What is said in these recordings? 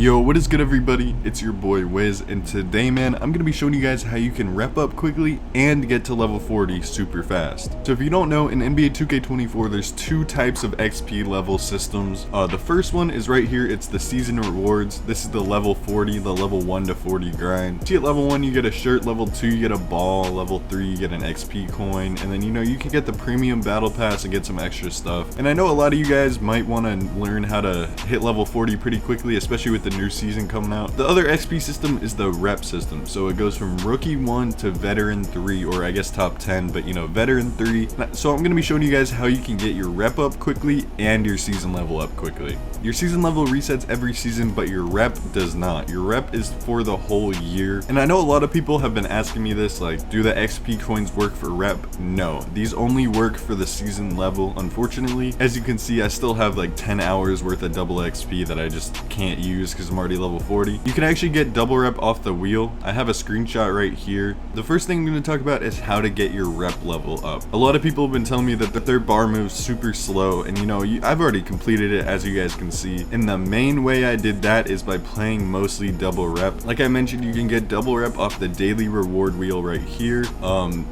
Yo, what is good everybody? It's your boy Wiz, and today, man, I'm gonna be showing you guys how you can rep up quickly and get to level 40 super fast. So if you don't know, in NBA 2K24, there's two types of XP level systems. The first one is right here, it's the season rewards. This is the level 40, the level 1 to 40 grind. See, at level 1, you get a shirt, level 2, you get a ball, level 3, you get an XP coin, and then, you can get the premium battle pass and get some extra stuff. And I know a lot of you guys might want to learn how to hit level 40 pretty quickly, especially with the new season coming out. The other XP system is the rep system, so it goes from rookie 1 to veteran 3, or I guess top 10, but veteran 3. So I'm going to be showing you guys how you can get your rep up quickly and your season level up quickly. Your season level resets every season, but your rep does not. Your rep is for the whole year. And I know a lot of people have been asking me this, like, do the XP coins work for rep? No, these only work for the season level, unfortunately. As you can see, I still have like 10 hours worth of double XP that I just can't use because I'm already level 40. You can actually get double rep off the wheel. I have a screenshot right here. The first thing I'm going to talk about is how to get your rep level up. A lot of people have been telling me that their bar moves super slow, and I've already completed it, as you guys can see. And the main way I did that is by playing mostly double rep. Like I mentioned, you can get double rep off the daily reward wheel right here.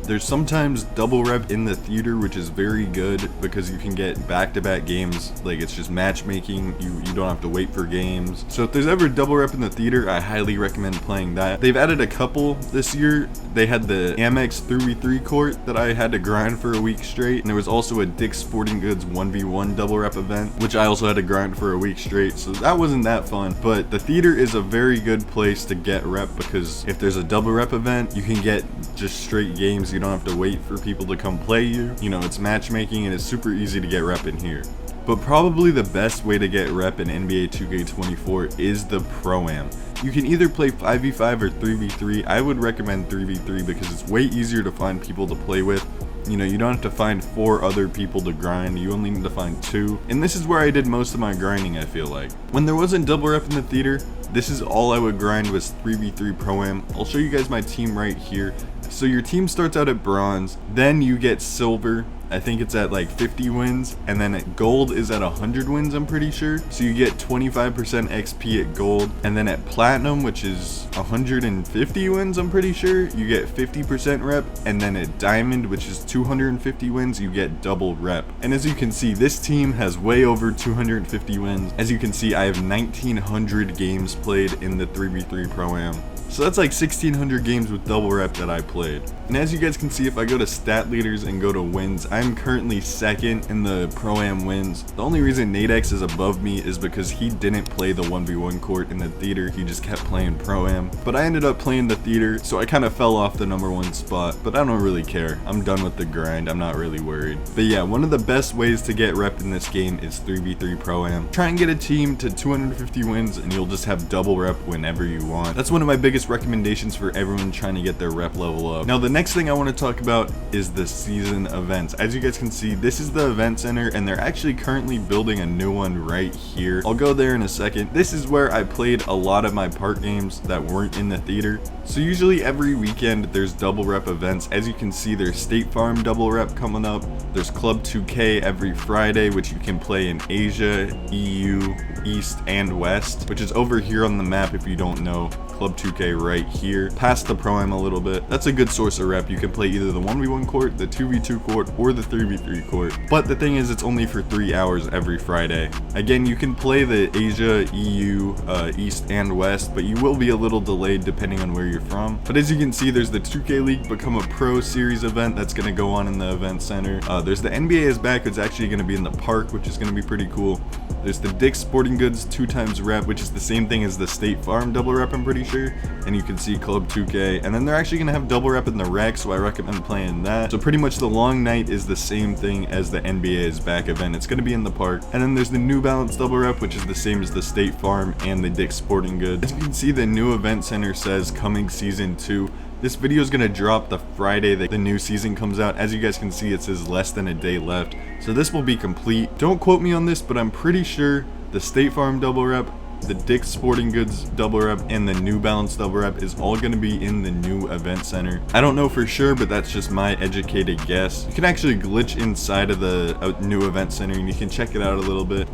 There's sometimes double rep in the theater, which is very good because you can get back-to-back games. Like, it's just matchmaking. You don't have to wait for games. So if there's ever double rep in the theater, I highly recommend playing that. They've added a couple this year. They had the Amex 3v3 court that I had to grind for a week straight, and there was also a Dick's Sporting Goods 1v1 double rep event, which I also had to grind for a week straight, so that wasn't that fun. But the theater is a very good place to get rep, because if there's a double rep event, you can get just straight games. You don't have to wait for people to come play you. It's matchmaking, and it's super easy to get rep in here. But probably the best way to get rep in NBA 2K24 is the Pro-Am. You can either play 5v5 or 3v3. I would recommend 3v3 because it's way easier to find people to play with. You don't have to find 4 other people to grind, you only need to find 2. And this is where I did most of my grinding, I feel like. When there wasn't double rep in the theater, this is all I would grind was 3v3 Pro-Am. I'll show you guys my team right here. So your team starts out at bronze, then you get silver. I think it's at like 50 wins, and then at gold is at 100 wins, I'm pretty sure. So you get 25% XP at gold, and then at platinum, which is 150 wins, I'm pretty sure, you get 50% rep, and then at diamond, which is 250 wins, you get double rep. And as you can see, this team has way over 250 wins. As you can see, I have 1900 games played in the 3v3 Pro-Am. So that's like 1600 games with double rep that I played. And as you guys can see, if I go to stat leaders and go to wins, I'm currently second in the Pro-Am wins. The only reason Nadex is above me is because he didn't play the 1v1 court in the theater, he just kept playing Pro-Am. But I ended up playing the theater, so I kind of fell off the #1 spot, but I don't really care. I'm done with the grind, I'm not really worried. But yeah, one of the best ways to get rep in this game is 3v3 Pro-Am. Try and get a team to 250 wins and you'll just have double rep whenever you want. That's one of my biggest recommendations for everyone trying to get their rep level up. Now the next thing I want to talk about is the season events. As you guys can see, this is the event center, and they're actually currently building a new one right here. I'll go there in a second. This is where I played a lot of my park games that weren't in the theater. So usually every weekend there's double rep events. As you can see, there's State Farm double rep coming up. There's Club 2K every Friday, which you can play in Asia, EU, East, and West, which is over here on the map if you don't know. Club 2K right here, past the Pro-Am a little bit. That's a good source of rep. You can play either the 1v1 court, the 2v2 court, or the 3v3 court. But the thing is, it's only for 3 hours every Friday. Again, you can play the Asia, EU, East, and West, but you will be a little delayed depending on where you're from. But as you can see, there's the 2K League Become a Pro series event that's going to go on in the event center. There's the NBA is back. It's actually going to be in the park, which is going to be pretty cool. There's the Dick's Sporting Goods 2x rep, which is the same thing as the State Farm double rep, I'm pretty sure. And you can see Club 2K. And then they're actually going to have double rep in the rec, so I recommend playing that. So pretty much the long night is the same thing as the NBA is back event. It's going to be in the park. And then there's the New Balance double rep, which is the same as the State Farm and the Dick's Sporting Goods. As you can see, the new event center says coming season 2. This video is going to drop the Friday that the new season comes out. As you guys can see, it says less than a day left. So this will be complete. Don't quote me on this, but I'm pretty sure the State Farm double rep, the Dick's Sporting Goods double rep, and the New Balance double rep is all going to be in the new event center. I don't know for sure, but that's just my educated guess. You can actually glitch inside of the new event center and you can check it out a little bit.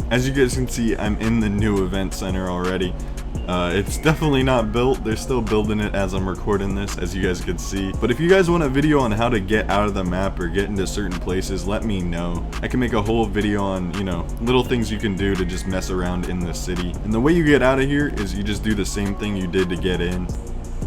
As you guys can see, I'm in the new event center already. It's definitely not built. They're still building it as I'm recording this, as you guys can see. But if you guys want a video on how to get out of the map or get into certain places, let me know. I can make a whole video on, you know, little things you can do to just mess around in the city. And the way you get out of here is you just do the same thing you did to get in.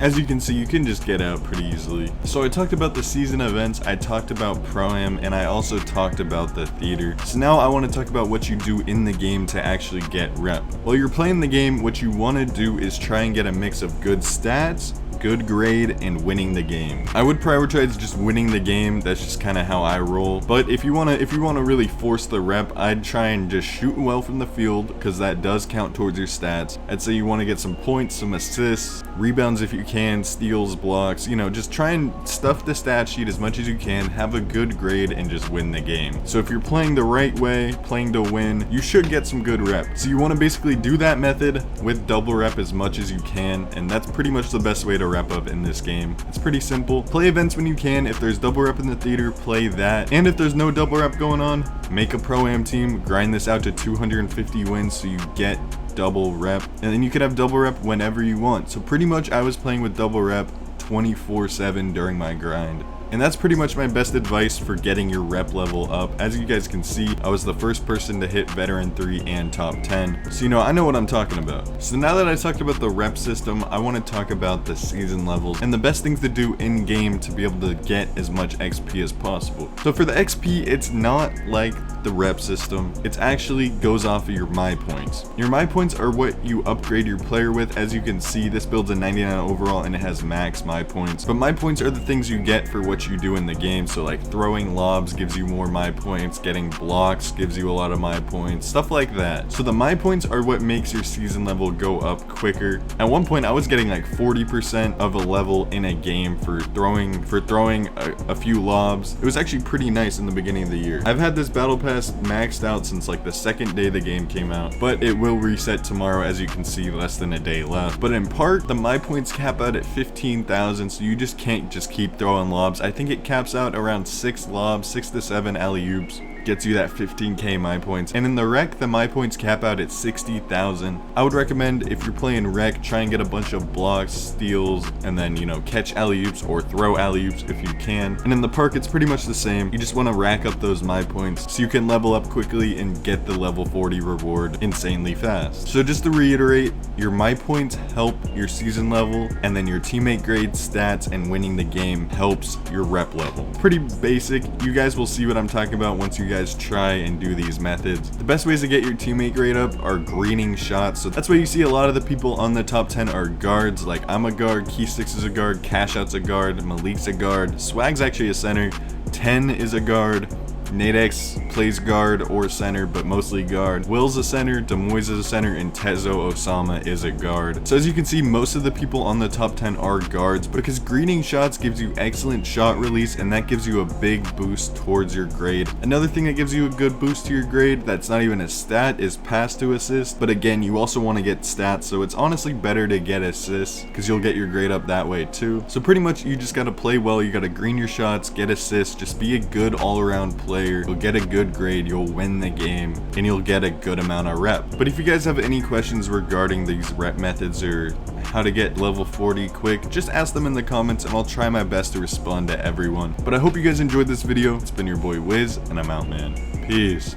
As you can see, you can just get out pretty easily. So I talked about the season events, I talked about Pro-Am, and I also talked about the theater. So now I want to talk about what you do in the game to actually get rep. While you're playing the game, what you want to do is try and get a mix of good stats, good grade, and winning the game. I would prioritize just winning the game. That's just kind of how I roll. But if you wanna really force the rep, I'd try and just shoot well from the field, because that does count towards your stats. I'd say you want to get some points, some assists, rebounds if you can, steals, blocks, you know, just try and stuff the stat sheet as much as you can, have a good grade, and just win the game. So if you're playing the right way, playing to win, you should get some good rep. So you want to basically do that method with double rep as much as you can, and that's pretty much the best way to rep up in this game. It's pretty simple. Play events when you can. If there's double rep in the theater, play that. And if there's no double rep going on, make a Pro-Am team, grind this out to 250 wins so you get double rep, and then you could have double rep whenever you want. So pretty much I was playing with double rep 24/7 during my grind. And that's pretty much my best advice for getting your rep level up. As you guys can see, I was the first person to hit Veteran 3 and Top 10. So, you know, I know what I'm talking about. So now that I talked about the rep system, I want to talk about the season levels and the best things to do in game to be able to get as much XP as possible. So for the XP, it's not like the rep system. It actually goes off of your my points. Your my points are what you upgrade your player with. As you can see, this builds a 99 overall and it has max my points. But my points are the things you get for what you do in the game. So like throwing lobs gives you more my points, getting blocks gives you a lot of my points, stuff like that. So the my points are what makes your season level go up quicker. At one point I was getting like 40% of a level in a game for throwing a few lobs. It was actually pretty nice in the beginning of the year. I've had this battle pass maxed out since like the second day the game came out, but it will reset tomorrow. As you can see, less than a day left. But in part, the my points cap out at 15,000, so you just can't just keep throwing lobs. I think it caps out around 6 lobs, 6 to 7 alley-oops. Gets you that 15k my points. And in the rec, the my points cap out at 60,000. I would recommend, if you're playing rec, try and get a bunch of blocks, steals, and then, you know, catch alley-oops or throw alley-oops if you can. And in the park, it's pretty much the same. You just want to rack up those my points so you can level up quickly and get the level 40 reward insanely fast. So just to reiterate, your my points help your season level, and then your teammate grade, stats, and winning the game helps your rep level. Pretty basic. You guys will see what I'm talking about once you guys try and do these methods. The best ways to get your teammate grade up are greening shots. So that's why you see a lot of the people on the top 10 are guards. Like I'm a guard, Keysticks is a guard, Cashout's a guard, Malik's a guard, Swag's actually a center, 10 is a guard, Nadex plays guard or center, but mostly guard. Will's a center, Demois is a center, and Tezo Osama is a guard. So as you can see, most of the people on the top 10 are guards, because greening shots gives you excellent shot release, and that gives you a big boost towards your grade. Another thing that gives you a good boost to your grade that's not even a stat is pass to assist, but again, you also want to get stats, so it's honestly better to get assists, because you'll get your grade up that way too. So pretty much you just got to play well, you got to green your shots, get assists, just be a good all-around player. You'll get a good grade, you'll win the game, and you'll get a good amount of rep. But if you guys have any questions regarding these rep methods or how to get level 40 quick, just ask them in the comments and I'll try my best to respond to everyone. But I hope you guys enjoyed this video. It's been your boy Wiz, and I'm out, man. Peace.